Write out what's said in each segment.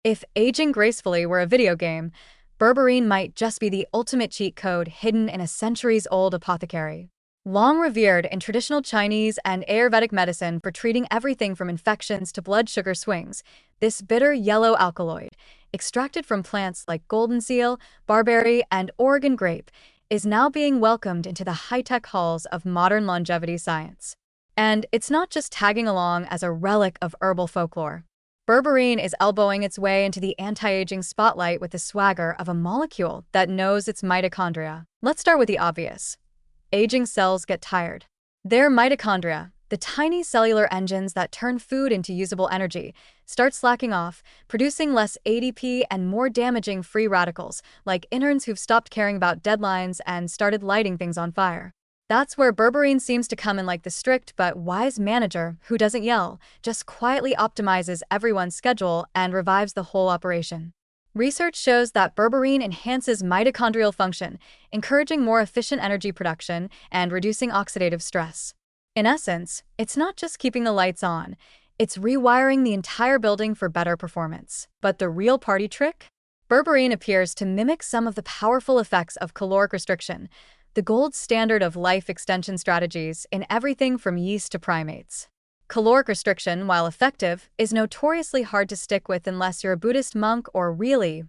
If aging gracefully were a video game, berberine might just be the ultimate cheat code hidden in a centuries-old apothecary. Long revered in traditional Chinese and Ayurvedic medicine for treating everything from infections to blood sugar swings, this bitter yellow alkaloid, extracted from plants like golden seal, barberry, and Oregon grape, is now being welcomed into the high-tech halls of modern longevity science. And it's not just tagging along as a relic of herbal folklore. Berberine is elbowing its way into the anti-aging spotlight with the swagger of a molecule that knows its mitochondria. Let's start with the obvious. Aging cells get tired. Their mitochondria, the tiny cellular engines that turn food into usable energy, start slacking off, producing less ADP and more damaging free radicals, like interns who've stopped caring about deadlines and started lighting things on fire. That's where berberine seems to come in like the strict but wise manager who doesn't yell, just quietly optimizes everyone's schedule and revives the whole operation. Research shows that berberine enhances mitochondrial function, encouraging more efficient energy production and reducing oxidative stress. In essence, it's not just keeping the lights on, it's rewiring the entire building for better performance. But the real party trick? Berberine appears to mimic some of the powerful effects of caloric restriction, the gold standard of life extension strategies in everything from yeast to primates. Caloric restriction, while effective, is notoriously hard to stick with unless you're a Buddhist monk or really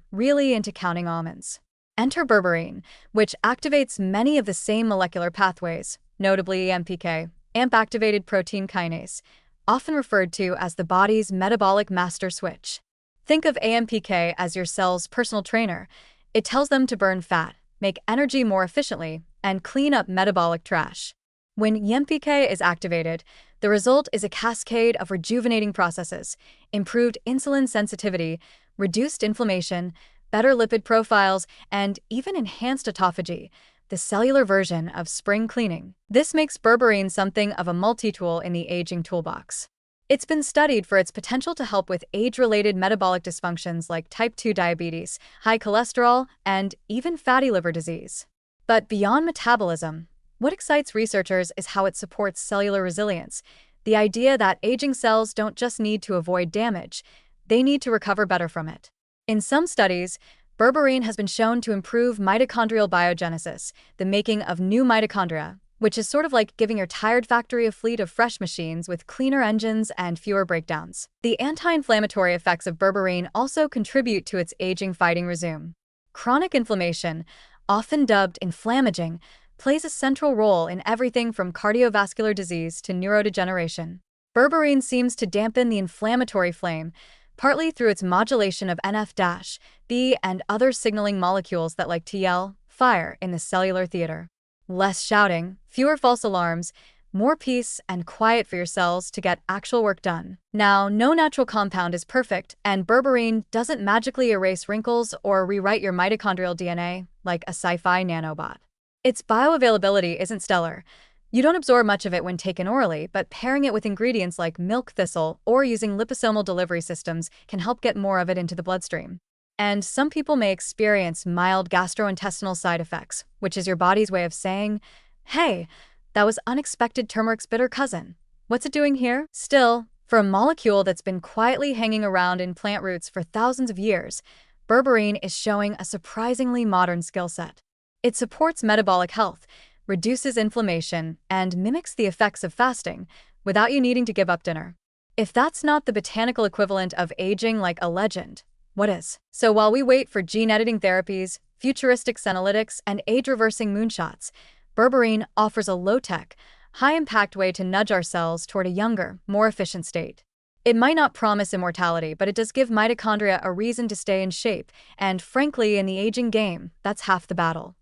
into counting almonds. Enter berberine, which activates many of the same molecular pathways, notably AMPK, AMP-activated protein kinase, often referred to as the body's metabolic master switch. Think of AMPK as your cell's personal trainer. It tells them to burn fat, make energy more efficiently, and clean up metabolic trash. When AMPK is activated, the result is a cascade of rejuvenating processes, improved insulin sensitivity, reduced inflammation, better lipid profiles, and even enhanced autophagy, the cellular version of spring cleaning. This makes berberine something of a multi-tool in the aging toolbox. It's been studied for its potential to help with age-related metabolic dysfunctions like type 2 diabetes, high cholesterol, and even fatty liver disease. But beyond metabolism, what excites researchers is how it supports cellular resilience, the idea that aging cells don't just need to avoid damage, they need to recover better from it. In some studies, berberine has been shown to improve mitochondrial biogenesis, the making of new mitochondria, which is sort of like giving your tired factory a fleet of fresh machines with cleaner engines and fewer breakdowns. The anti-inflammatory effects of berberine also contribute to its aging-fighting resume. Chronic inflammation, often dubbed inflammaging, plays a central role in everything from cardiovascular disease to neurodegeneration. Berberine seems to dampen the inflammatory flame, partly through its modulation of NF-B and other signaling molecules that like to yell, fire in the cellular theater. Less shouting, fewer false alarms, more peace and quiet for your cells to get actual work done. Now, no natural compound is perfect, and berberine doesn't magically erase wrinkles or rewrite your mitochondrial DNA like a sci-fi nanobot. Its bioavailability isn't stellar. You don't absorb much of it when taken orally, but pairing it with ingredients like milk thistle or using liposomal delivery systems can help get more of it into the bloodstream. And some people may experience mild gastrointestinal side effects, which is your body's way of saying, hey, that was unexpected turmeric's bitter cousin. What's it doing here? Still, for a molecule that's been quietly hanging around in plant roots for thousands of years, berberine is showing a surprisingly modern skill set. It supports metabolic health, reduces inflammation, and mimics the effects of fasting without you needing to give up dinner. If that's not the botanical equivalent of aging like a legend, what is? So while we wait for gene editing therapies, futuristic senolytics, and age-reversing moonshots, berberine offers a low-tech, high-impact way to nudge our cells toward a younger, more efficient state. It might not promise immortality, but it does give mitochondria a reason to stay in shape, and frankly, in the aging game, that's half the battle.